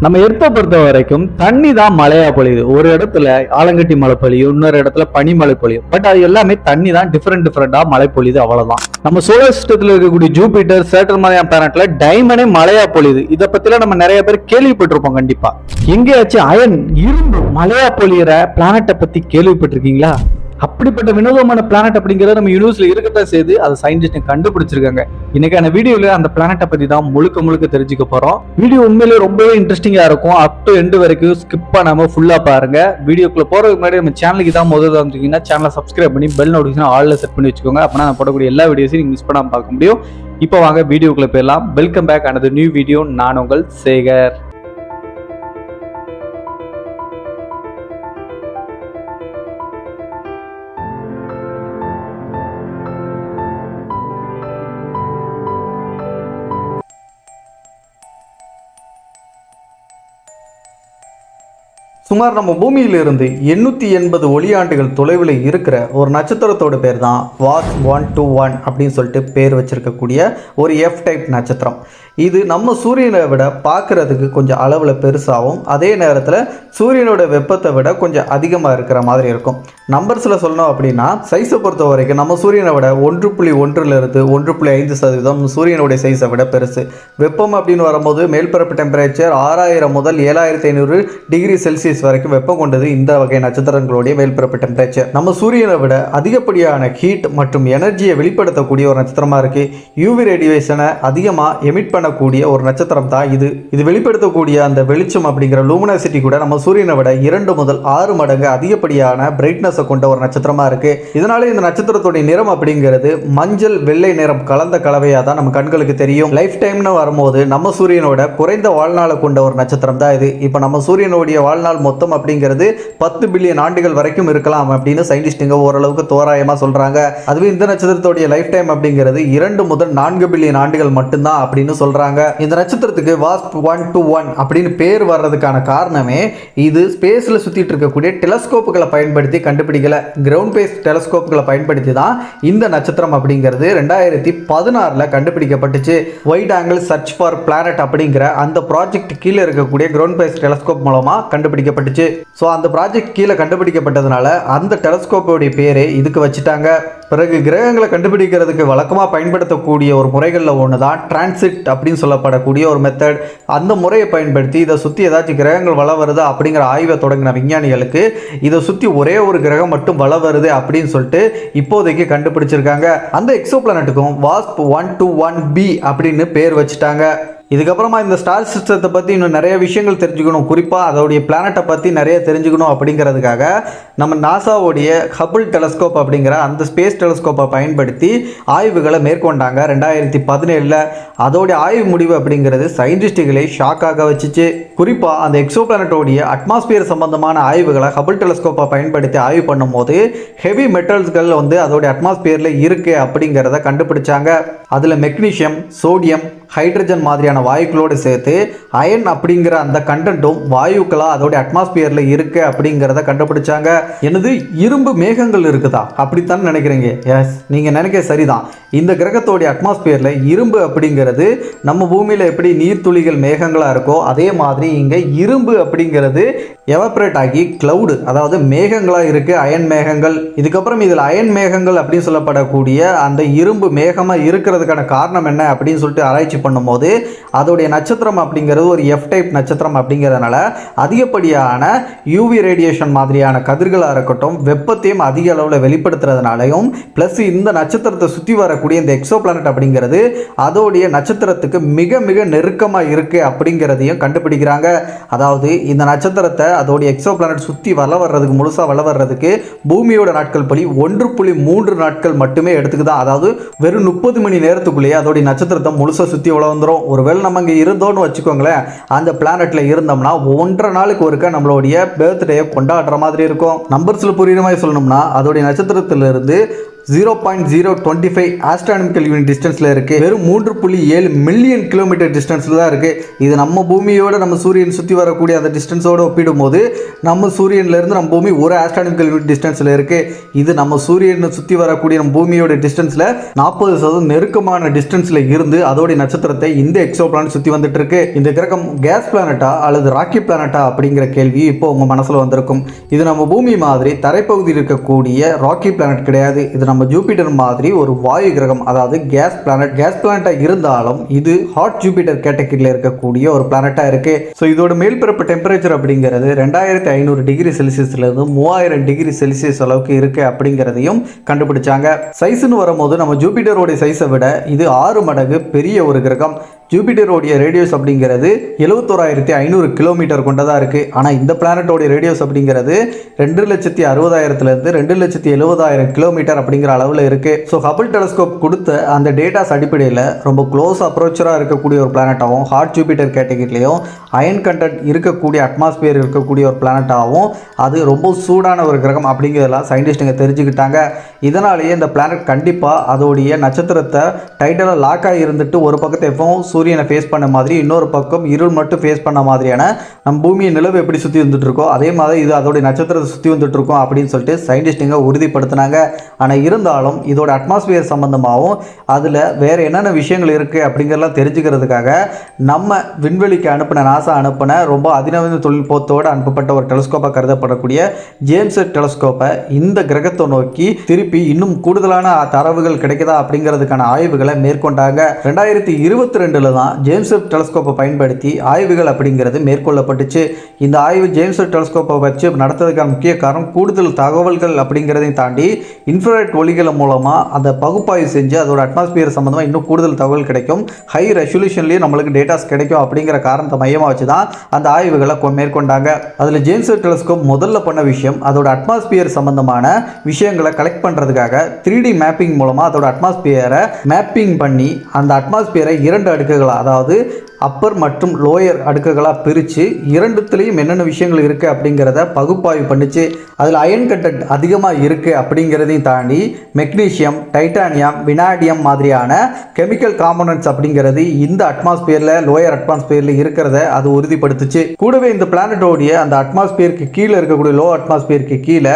நம்ம எர்த்தை பொறுத்த வரைக்கும் தண்ணி தான் மழையா பொழியுது. ஒரு இடத்துல ஆலங்கட்டி மழை பொழியும், இன்னொரு இடத்துல பனிமழை பொழியும். பட் அது எல்லாமே தண்ணி தான் டிஃபரெண்டா மழை பொழியுது, அவ்வளவுதான். நம்ம சோலார் சிஸ்டத்துல இருக்கக்கூடிய ஜூபிட்டர், சேட்டர்ன் மாதிரியான பிளானட்ல டைமண்டே மழையா பொழியுது. இதை பத்திலாம் நம்ம நிறைய பேர் கேள்விப்பட்டிருப்போம். கண்டிப்பா எங்கேயாச்சும் அயன் இரும்பு மழையா பொழியிற பிளானட்டை பத்தி கேள்விப்பட்டிருக்கீங்களா? அப்படிப்பட்ட வினோதமான பிளானட் அப்படிங்கிறத நம்ம யூனிவர்ஸ்ல இருக்கத்தான் செய்து அதை சயின்டிஸ்ட் கண்டுபிடிச்சிருக்காங்க. இன்னைக்கான வீடியோல அந்த பிளானட்டை பத்தி தான் முழுக்க தெரிஞ்சுக்க போறோம். வீடியோ உண்மையிலேயே ரொம்பவே இன்ட்ரெஸ்டிங்கா இருக்கும். அப் டு எண்ட் வரைக்கும் ஸ்கிப் பண்ணாம ஃபுல்லா பாருங்க. வீடியோக்குள்ள போறதுக்கு முன்னாடி நம்ம சேனலுக்கு தான் முதல்ல வந்தீங்கன்னா சேனலை சப்ஸ்கிரைப் பண்ணி பெல் நோட்டிஃபிகேஷன் ஆல்ல செட் பண்ணி வச்சுக்கோங்க. அப்பனா நான் போடக்கூடிய எல்லா வீடியோஸையும் நீங்க மிஸ் பண்ணாம பார்க்க முடியும். இப்போ வாங்க வீடியோக்குள்ள போயிடலாம். Welcome back another new video. நான் உங்கள் சேகர். சுமார் நம்ம பூமியிலிருந்து 880 ஒளியாண்டுகள் தொலைவில் இருக்கிற ஒரு நட்சத்திரத்தோட பேர் தான் வாஸ் 121 அப்படின்னு சொல்லிட்டு பேர் வச்சிருக்கக்கூடிய ஒரு எஃப் டைப் நட்சத்திரம். இது நம்ம சூரியனை விட பார்க்கறதுக்கு கொஞ்சம் அளவில் பெருசாகவும் அதே நேரத்தில் சூரியனோட வெப்பத்தை விட கொஞ்சம் அதிகமாக இருக்கிற மாதிரி இருக்கும். நம்பர்ஸில் சொல்லணும் அப்படின்னா சைஸை பொறுத்த வரைக்கும் நம்ம சூரியனை விட 1.1 1.5% சூரியனுடைய சைஸை விட பெருசு. வெப்பம் அப்படின்னு வரும்போது மேல்பரப்பு டெம்பரேச்சர் 6000 முதல் 7500 டிகிரி செல்சியஸ் வரைக்கும் வெப்பம் கொண்டது இந்த வகை நட்சத்திரங்களுடைய மேல்பரப்பு டெம்பரேச்சர். நம்ம சூரியனை விட அதிகப்படியான ஹீட் மற்றும் எனர்ஜியை வெளிப்படுத்தக்கூடிய ஒரு நட்சத்திரமா இருக்கு. யூவி ரேடியேஷனை அதிகமாக எமிட் பண்ணக்கூடிய ஒரு நட்சத்திரம் தான் இது. வெளிப்படுத்தக்கூடிய அந்த வெளிச்சம் அப்படிங்கிற லூமினாசிட்டி கூட நம்ம சூரியனை விட 2 முதல் 6 மடங்கு அதிகப்படியான பிரைட்னஸ் கொண்ட ஒரு நட்சத்திரமா இருக்கு. இதனால இந்த நட்சத்திரத்துடைய நிறம் அப்படிங்கிறது மஞ்சள் வெள்ளை நிறம் கலந்த கலவையா தான் நம்ம கண்களுக்கு தெரியும். லைஃப் டைம்னு வரும்போது நம்ம சூரியனோட குறைந்த வாழ்நாளை கொண்ட ஒரு நட்சத்திரம் தான் இது. இப்போ நம்ம சூரியனுடைய வாழ்நாள் மொத்தம் அப்படிங்கிறது 10 பில்லியன் ஆண்டுகள் வரைக்கும் இருக்கலாம் அப்படின்னு சயின்டிஸ்டுங்க ஓரளவுக்கு தோராயமா சொல்றாங்க. அதுவே இந்த நட்சத்திரத்துடைய லைஃப் டைம் அப்படிங்கிறது 2 முதல் 4 பில்லியன் ஆண்டுகள் மட்டும்தான் அப்படின்னு சொல்றாங்க. இந்த நட்சத்திரத்துக்கு வாஸ்ப் 121 அப்படின்னு பேர் வர்றதுக்கான காரணமே இது ஸ்பேஸ்ல சுத்திட்டு இருக்கக்கூடிய டெலஸ்கோப்புகளை பயன்படுத்தி கண்டுபிடிக்கல. கிரவுண்ட் பேஸ் டெலஸ்கோப்புகளை பயன்படுத்தி தான் இந்த நட்சத்திரம் அப்படிங்கிறது 2016ல கண்டுபிடிக்கப்பட்டுச்சு. Wide angle search for planet அப்படிங்கிற அந்த ப்ராஜெக்ட் கீழே இருக்கக்கூடிய கிரவுண்ட் பேஸ் டெலஸ்கோப் மூலமா கண்டுபிடிக்கப்பட்டுச்சு. ஸோ அந்த ப்ராஜெக்ட் கீழே கண்டுபிடிக்கப்பட்டதுனால அந்த டெலஸ்கோப்போடைய பேரே இதுக்கு வச்சுட்டாங்க. பிறகு கிரகங்களை கண்டுபிடிக்கிறதுக்கு வழக்கமாக பயன்படுத்தக்கூடிய ஒரு முறைகளில் ஒன்று தான் டிரான்சிட் அப்படின்னு சொல்லப்படக்கூடிய ஒரு மெத்தட். அந்த முறையை பயன்படுத்தி இதை சுற்றி ஏதாச்சும் கிரகங்கள் வள வருதா அப்படிங்கிற ஆய்வை தொடங்கின விஞ்ஞானிகளுக்கு இதை சுற்றி ஒரே ஒரு கிரகம் மட்டும் வள வருது அப்படின்னு சொல்லிட்டு இப்போதைக்கு கண்டுபிடிச்சிருக்காங்க. அந்த எக்ஸோ பிளானட்டுக்கும் வாஸ்ப் 121b அப்படின்னு பேர் வச்சுட்டாங்க. இதுக்கப்புறமா இந்த ஸ்டார் சிஸ்டத்தை பற்றி இன்னும் நிறைய விஷயங்கள் தெரிஞ்சுக்கணும், குறிப்பாக அதோடைய பிளானட்டை பற்றி நிறைய தெரிஞ்சுக்கணும் அப்படிங்கிறதுக்காக நம்ம நாசாவுடைய ஹபிள் டெலஸ்கோப் அப்படிங்கிற அந்த ஸ்பேஸ் டெலஸ்கோப்பை பயன்படுத்தி ஆய்வுகளை மேற்கொண்டாங்க 2017. அதோடைய ஆய்வு முடிவு அப்படிங்கிறது சயின்டிஸ்டுகளை ஷாக்காக வச்சுச்சு. குறிப்பாக அந்த எக்ஸோ பிளானட்டோடைய அட்மாஸ்பியர் சம்பந்தமான ஆய்வுகளை ஹபிள் டெலஸ்கோப்பை பயன்படுத்தி ஆய்வு பண்ணும்போது ஹெவி மெட்டல்ஸ்கள் அதோடைய அட்மாஸ்பியரில் இருக்கு அப்படிங்கிறத கண்டுபிடிச்சாங்க. அதில் மெக்னீஷியம், சோடியம், ஹைட்ரஜன் மாதிரியான வாயுக்களோடு சேர்த்து அயன் அப்படிங்கிற அந்த கண்டென்ட்டும் வாயுக்களாக அதோடைய அட்மாஸ்பியரில் இருக்கு அப்படிங்கிறத கண்டுபிடிச்சாங்க. எனது இரும்பு மேகங்கள் இருக்குதா அப்படித்தான் நினைக்கிறீங்க? எஸ், நீங்கள் நினைக்க சரிதான். இந்த கிரகத்தோடைய அட்மாஸ்பியரில் இரும்பு அப்படிங்கிறது நம்ம பூமியில் எப்படி நீர்த்துளிகள் மேகங்களாக இருக்கோ அதே மாதிரி இங்கே இரும்பு அப்படிங்கிறது எவாப்ரேட் ஆகி கிளவுடு அதாவது மேகங்களாக இருக்கு, அயன் மேகங்கள். இதுக்கப்புறம் இதில் அயன் மேகங்கள் அப்படின்னு சொல்லப்படக்கூடிய அந்த இரும்பு மேகமாக இருக்கிறதுக்கான காரணம் என்ன அப்படின்னு சொல்லிட்டு ஆராய்ச்சி பண்ணும்போது அதோடைய நட்சத்திரம் அப்படிங்கிறது ஒரு எஃப் டைப் நட்சத்திரம் அப்படிங்கிறதுனால அதிகப்படியான யூவி ரேடியேஷன் மாதிரியான கதிர்களாக இருக்கட்டும் வெப்பத்தையும் அதிக அளவில் வெளிப்படுத்துறதுனாலையும் பிளஸ் இந்த நட்சத்திரத்தை சுற்றி வரக்கூடிய இந்த எக்ஸோ பிளானட் அப்படிங்கிறது அதோடைய நட்சத்திரத்துக்கு மிக மிக நெருக்கமாக இருக்கு அப்படிங்கிறதையும் கண்டுபிடிக்கிறாங்க. அதாவது இந்த நட்சத்திரத்தை அதோடைய எக்ஸோ பிளானட் சுற்றி வர்றதுக்கு முழுசாக வளர்றதுக்கு பூமியோட நாட்கள் படி 1.3 நாட்கள் மட்டுமே எடுத்துக்குதான். அதாவது வெறும் 30 மணி நேரத்துக்குள்ளேயே அதோடைய நட்சத்திரத்தை முழுசாக சுற்றி வந்துடும். ஒருவேளை நம்ம இங்கே இருந்தோன்னு வச்சுக்கோங்களேன், அந்த பிளானட்ல இருந்தோம்னா 1.5 நாளுக்கு ஒருக்க நம்மளுடைய பர்த்டே கொண்டாடுற மாதிரி இருக்கும். நம்பர்ஸ்ல புரியுற மாதிரி சொல்லணும்னா அதோடைய நட்சத்திரத்திலிருந்து 0.025 ஆஸ்ட்ரானமிக்கல் யூனிட் டிஸ்டன்ஸில் இருக்குது. வெறும் 3.7 மில்லியன் கிலோமீட்டர் டிஸ்டன்ஸில் தான் இருக்குது. இது நம்ம பூமியோட நம்ம சூரியன் சுற்றி வரக்கூடிய அந்த டிஸ்டன்ஸோடு ஒப்பிடும்போது நம்ம சூரியன்லேருந்து நம்ம பூமி ஒரு ஆஸ்ட்ரானமிக்கல் யூனிட் டிஸ்டன்ஸில் இருக்குது. இது நம்ம சூரியனை சுற்றி வரக்கூடிய நம்ம பூமியோட டிஸ்டன்ஸில் 40% நெருக்கமான டிஸ்டன்ஸில் இருந்து அதோடைய நட்சத்திரத்தை இந்த எக்ஸோ பிளானட் சுற்றி வந்துட்டு இருக்கு. இந்த கிரகம் கேஸ் பிளானட்டா அல்லது ராக்கி பிளானட்டா அப்படிங்கிற கேள்வி இப்போ உங்க மனசுல வந்திருக்கும். இது நம்ம பூமி மாதிரி தரைப்பகுதியில் இருக்கக்கூடிய ராக்கி பிளானட் கிடையாது. இது நம்ம ஜூபிட்டர் மாதிரி ஒரு வாயு கிரகம், அதாவது கேஸ் பிளானட். கேஸ் பிளானட்டா இருந்தாலும் இது ஹாட் ஜூபிட்டர் கேட்டகரியில் இருக்கக்கூடிய ஒரு பிளானட்டா இருக்கு. ஸோ இதோட மேல்பரப்பு டெம்பரேச்சர் அப்படிங்கிறது 2500 டிகிரி செல்சியஸ்ல இருந்து 3000 டிகிரி செல்சியஸ் அளவுக்கு இருக்கு அப்படிங்கிறதையும் கண்டுபிடிச்சாங்க. சைஸ்ன்னு வரும்போது நம்ம ஜூபிட்டரோட சைஸை விட இது 6 மடங்கு பெரிய ஒரு கிரகம். ஜூபிட்டரோடைய ரேடியஸ் அப்படிங்கிறது 71500 கிலோமீட்டர் கொண்டதாக இருக்குது. ஆனால் இந்த பிளானட்டோடைய ரேடியஸ் அப்படிங்கிறது 2,60,000 2,70,000 கிலோமீட்டர் அப்படிங்கிற அளவில் இருக்குது. ஸோ ஹபிள் டெலஸ்கோப் கொடுத்த அந்த டேட்டாஸ் அடிப்படையில் ரொம்ப க்ளோஸ் அப்ரோச்சராக இருக்கக்கூடிய ஒரு பிளானட்டாகவும், ஹாட் ஜூபிட்டர் கேட்டகரிலையும் அயன் கண்டென்ட் இருக்கக்கூடிய அட்மாஸ்பியர் இருக்கக்கூடிய ஒரு பிளானட்டாகவும், அது ரொம்ப சூடான ஒரு கிரகம் அப்படிங்கிறதெல்லாம் சயின்டிஸ்ட்டுங்க தெரிஞ்சுக்கிட்டாங்க. இதனாலேயே இந்த பிளானட் கண்டிப்பாக அதோடைய நட்சத்திரத்தை டைட்டலாக லாக்காக இருந்துட்டு ஒரு பக்கத்தை எப்பவும் சூரியனை ஃபேஸ் பண்ண மாதிரி, இன்னொரு பக்கம் இருள் மட்டும் ஃபேஸ் பண்ண மாதிரியான நம்ம பூமியை நிலவு எப்படி சுற்றி வந்துட்டு இருக்கோ அதே மாதிரி இது அதோடைய நட்சத்திரத்தை சுற்றி வந்துட்டு இருக்கோம் அப்படின்னு சொல்லிட்டு சயின்டிஸ்ட்டுங்க உறுதிப்படுத்தினாங்க. ஆனால் இருந்தாலும் இதோட அட்மாஸ்பியர் சம்பந்தமாகவும் அதில் வேறு என்னென்ன விஷயங்கள் இருக்குது அப்படிங்கிறதெல்லாம் தெரிஞ்சுக்கிறதுக்காக நம்ம விண்வெளிக்கு அனுப்பின நாசா அனுப்பின ரொம்ப அதிநவீன தொழில்நுட்பத்தோடு அனுப்பப்பட்ட ஒரு டெலஸ்கோப்பாக கருதப்படக்கூடிய ஜேம்ஸ் வெப் டெலஸ்கோப்பை இந்த கிரகத்தை நோக்கி திருப்பி இன்னும் கூடுதலான தரவுகள் கிடைக்குதா அப்படிங்கிறதுக்கான ஆய்வுகளை மேற்கொண்டாங்க. 2022 தான் ஜேம்ஸ் வெப் டெலஸ்கோப்பை பயன்படுத்தி ஆய்வுகள் அப்படிங்கிறது மேற்கொள்ளப்பட்டுச்சு. இந்த ஆய்வு ஜேம்ஸ் வெப் டெலஸ்கோப்பை வச்சு நடத்துறதுக்கான முக்கிய காரணம் கூடுதல் தகவல்கள் அப்படிங்கிறதையும் தாண்டி இன்ஃப்ராரெட் ஒளிகள் மூலமாக அந்த பகுப்பாய்வு செஞ்சு அதோட அட்மாஸ்பியர் சம்பந்தமாக இன்னும் கூடுதல் தகவல் கிடைக்கும், ஹை ரெசல்யூஷன்லேயே நம்மளுக்கு டேட்டாஸ் கிடைக்கும் அப்படிங்கிற காரணத்தை மையமாக வச்சு தான் அந்த ஆய்வுகளை மேற்கொண்டாங்க. அதில் ஜேம்ஸ் வெப் டெலஸ்கோப் முதல்ல பண்ண விஷயம் அதோட அட்மாஸ்பியர் சம்பந்தமான விஷயங்களை கலெக்ட் பண்ணுறதுக்காக 3D மேப்பிங் மூலமாக அதோட அட்மாஸ்பியரை மேப்பிங் பண்ணி அந்த அட்மாஸ்பியரை 2 அடுக்குகளா, அதாவது அப்பர் மற்றும் லோயர் அடுக்குகளாக பிரித்து இரண்டுத்துலேயும் என்னென்ன விஷயங்கள் இருக்குது அப்படிங்கிறத பகுப்பாய்வு பண்ணிச்சு. அதில் அயன் கண்டென்ட் அதிகமாக இருக்குது அப்படிங்கிறதையும் தாண்டி மெக்னீஷியம், டைட்டானியம், வினாடியம் மாதிரியான கெமிக்கல் காம்போனன்ட்ஸ் அப்படிங்கிறது இந்த அட்மாஸ்பியரில், லோயர் அட்மாஸ்பியரில் இருக்கிறத அது உறுதிப்படுத்துச்சு. கூடவே இந்த பிளானட்டோடைய அந்த அட்மாஸ்பியருக்கு கீழே இருக்கக்கூடிய லோ அட்மாஸ்பியருக்கு கீழே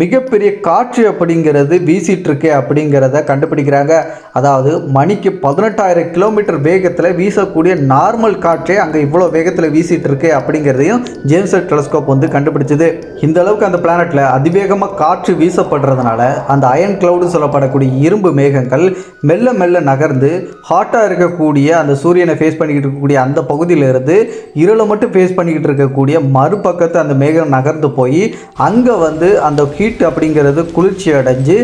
மிகப்பெரிய காற்று அப்படிங்கிறது வீசிட்டு இருக்கு அப்படிங்கிறத கண்டுபிடிக்கிறாங்க. அதாவது மணிக்கு 18,000 கிலோமீட்டர் வேகத்தில் வீசக்கூடிய நார்மல் காற்றே அங்கே இவ்வளோ வேகத்தில் வீசிட்டு இருக்கு அப்படிங்கிறதையும் ஜேம்ஸ் வெப் டெலஸ்கோப் கண்டுபிடிச்சது. இந்த அளவுக்கு அந்த பிளானட்டில் அதிவேகமாக காற்று வீசப்படுறதுனால அந்த அயன் கிளவுடு சொல்லப்படக்கூடிய இரும்பு மேகங்கள் மெல்ல மெல்ல நகர்ந்து ஹாட்டாக இருக்கக்கூடிய அந்த சூரியனை ஃபேஸ் பண்ணிக்கிட்டு இருக்கக்கூடிய அந்த பகுதியிலிருந்து இருளை மட்டும் ஃபேஸ் பண்ணிக்கிட்டு இருக்கக்கூடிய மறுபக்கத்தை அந்த மேகம் நகர்ந்து போய் அங்கே அந்த ஹீட் அப்படிங்கிறது குளிர்ச்சி அடைஞ்சு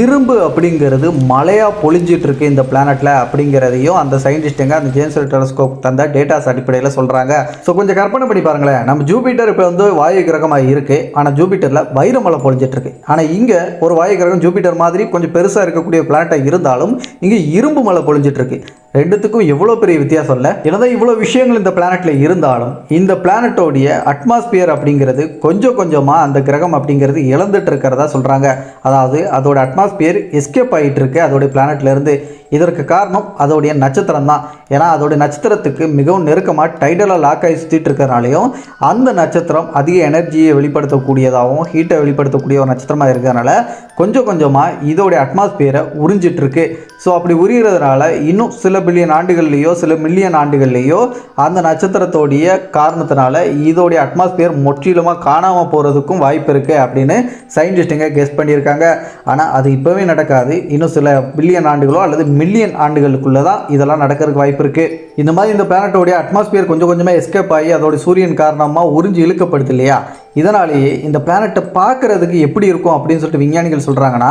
இரும்பு அப்படிங்கிறது மழையாக பொழிஞ்சிட்டு இருக்கு இந்த பிளானட்டில் அப்படிங்கிறதையும் அந்த சயின்டிஸ்ட்டுங்க அந்த ஜேம்ஸ் வெப் டெலஸ்கோப் தந்த டேட்டாஸ் அடிப்படையில் சொல்கிறாங்க. ஸோ கொஞ்சம் கற்பனை பண்ணி பாருங்களேன், நம்ம ஜூபிட்டர் இப்போ வாயு கிரகமாக இருக்குது, ஆனால் ஜூபிட்டரில் வைரமலை பொழிஞ்சிட்டு இருக்கு. ஆனால் இங்கே ஒரு வாயு கிரகம் ஜூபிட்டர் மாதிரி கொஞ்சம் பெருசாக இருக்கக்கூடிய பிளானட்டாக இருந்தாலும் இங்கே இரும்பு மலை பொழிஞ்சிட்டு இருக்கு. ரெண்டுத்துக்கும் எவ்வளோ பெரிய வித்தியாசம் இல்லை. என்னதான் இவ்வளோ விஷயங்கள் இந்த பிளானட்டில் இருந்தாலும் இந்த பிளானட்டோடைய அட்மாஸ்பியர் அப்படிங்கிறது கொஞ்சம் கொஞ்சமாக அந்த கிரகம் அப்படிங்கிறது இழந்துட்டு இருக்கிறதா சொல்கிறாங்க. அதாவது அதோட அட்மாஸ்பியர் எஸ்கேப் ஆகிட்டு இருக்கு அதோடைய பிளானட்லேருந்து. இதற்கு காரணம் அதோடைய நட்சத்திரம் தான். ஏன்னா அதோடைய நட்சத்திரத்துக்கு மிகவும் நெருக்கமாக டைடலாக லாக் ஆகி சுற்றிட்டு இருக்கிறனாலையும் அந்த நட்சத்திரம் அதிக எனர்ஜியை வெளிப்படுத்தக்கூடியதாகவும் ஹீட்டை வெளிப்படுத்தக்கூடிய ஒரு நட்சத்திரமாக இருக்கிறதுனால கொஞ்சம் கொஞ்சமாக இதோடைய அட்மாஸ்பியரை உறிஞ்சிட்டு இருக்கு. ஸோ அப்படி உரிகிறதுனால இன்னும் சில பில்லியன் ஆண்டுகள்லேயோ சில மில்லியன் ஆண்டுகள்லேயோ அந்த நட்சத்திரத்தோடைய காரணத்தினால இதோடைய அட்மாஸ்பியர் முற்றிலுமாக காணாமல் போகிறதுக்கும் வாய்ப்பு இருக்குது அப்படின்னு சயின்டிஸ்ட்டுங்க கெஸ் பண்ணியிருக்காங்க. ஆனால் அது இப்போவே நடக்காது. இன்னும் சில பில்லியன் ஆண்டுகளோ அல்லது மில்லியன் ஆண்டுகளுக்குள்ளே தான் இதெல்லாம் நடக்கிறதுக்கு வாய்ப்பு இருக்குது. இந்த மாதிரி இந்த பிளானட்டோடைய அட்மாஸ்பியர் கொஞ்சம் கொஞ்சமாக எஸ்கேப் ஆகி அதோட சூரியன் காரணமாக உறிஞ்சி இழுக்கப்படுது இல்லையா. இதனாலேயே இந்த பிளானட்டை பார்க்குறதுக்கு எப்படி இருக்கும் அப்படின்னு சொல்லிட்டு விஞ்ஞானிகள் சொல்கிறாங்கன்னா,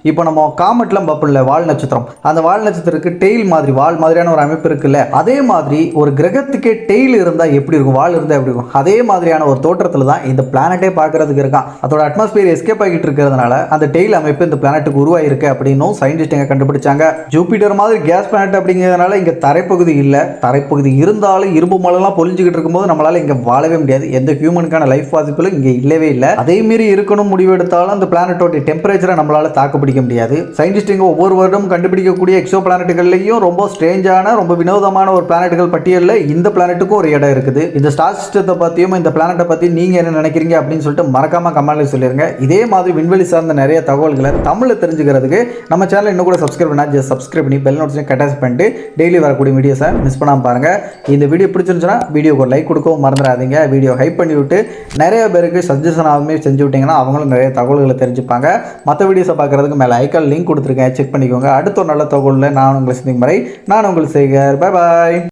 இப்போ நம்ம காமெட்லாம் பார்ப்போம்ல வால் நட்சத்திரம், அந்த வால் நட்சத்திரத்துக்கு டெய்ல் மாதிரி வால் மாதிரியான ஒரு அமைப்பு இருக்குல்ல, அதே மாதிரி ஒரு கிரகத்துக்கே டெய்ல் இருந்தால் எப்படி இருக்கும், வால் இருந்தால் எப்படி இருக்கும், அதே மாதிரியான ஒரு தோற்றத்தில் தான் இந்த பிளானட்டே பார்க்குறதுக்கு இருக்கான். அதோட அட்மாஸ்பியர் எஸ்கேப் ஆகிட்டு இருக்கிறதுனால அந்த டெய்ல் அமைப்பு இந்த பிளானட்டுக்கு உருவாயிருக்கு அப்படின்னும் சயின்டிஸ்ட்டுங்க கண்டுபிடிச்சாங்க. ஜூபிட்டர் மாதிரி கேஸ் பிளானட் அப்படிங்கிறதுனால இங்கே தரைப்பகுதி இல்லை. தரைப்பகுதி இருந்தாலும் இரும்பு மலைலாம் பொழிஞ்சிக்கிட்டு இருக்கும்போது நம்மளால் இங்கே வாழவே முடியாது. எந்த ஹியூமனுக்கான லைஃப் பாசிபிள் பிளானட்டுகளும் இங்கே இல்லவே இல்லை. அதே மீறி இருக்கணும் முடிவு எடுத்தாலும் அந்த பிளானட்டோட டெம்பரேச்சரை நம்மளால தாக்கு பிடிக்க முடியாது. சயின்டிஸ்ட் இங்கே ஒவ்வொரு வருடம் கண்டுபிடிக்கக்கூடிய எக்ஸோ பிளானட்டுகள்லையும் ரொம்ப ஸ்ட்ரேஞ்சான ரொம்ப வினோதமான ஒரு பிளானட்டுகள் பட்டியலில் இந்த பிளானட்டுக்கும் ஒரு இடம் இருக்குது. இந்த ஸ்டார் சிஸ்டத்தை பற்றியும் இந்த பிளானட்டை பற்றி நீங்கள் என்ன நினைக்கிறீங்க அப்படின்னு சொல்லிட்டு மறக்காம கமெண்ட்ல சொல்லிருங்க. இதே மாதிரி விண்வெளி சார்ந்த நிறைய தகவல்களை தமிழில் தெரிஞ்சுக்கிறதுக்கு நம்ம சேனல் இன்னும் கூட சப்ஸ்கிரைப் பண்ணா ஜஸ்ட் சப்ஸ்கிரைப் பண்ணி பெல் நோட்டிஃபிகேஷன் அட்டாச் பண்ணிட்டு டெய்லி வரக்கூடிய வீடியோஸை மிஸ் பண்ணாமல் பாருங்கள். இந்த வீடியோ பிடிச்சிருந்துச்சுன்னா வீடியோக்கு ஒரு லைக் கொடுக்கவும் மறந்துடாதீங்க. வீடியோ ஹைப் பண்ணி விட்டு நிறைய பேருக்கு சஜஷனாகவே செஞ்சு விட்டிங்கன்னா அவங்களும் நிறைய தகவல்களை தெரிஞ்சுப்பாங்க. மற்ற வீடியோஸை பார்க்குறதுக்கு மேலே ஐக்கால் லிங்க் கொடுத்துருக்கேன், செக் பண்ணிக்கோங்க. அடுத்த ஒரு நல்ல தகவலில் நான் உங்களை சந்திக்கும் வரை நான் உங்கள் சேகர். Bye bye.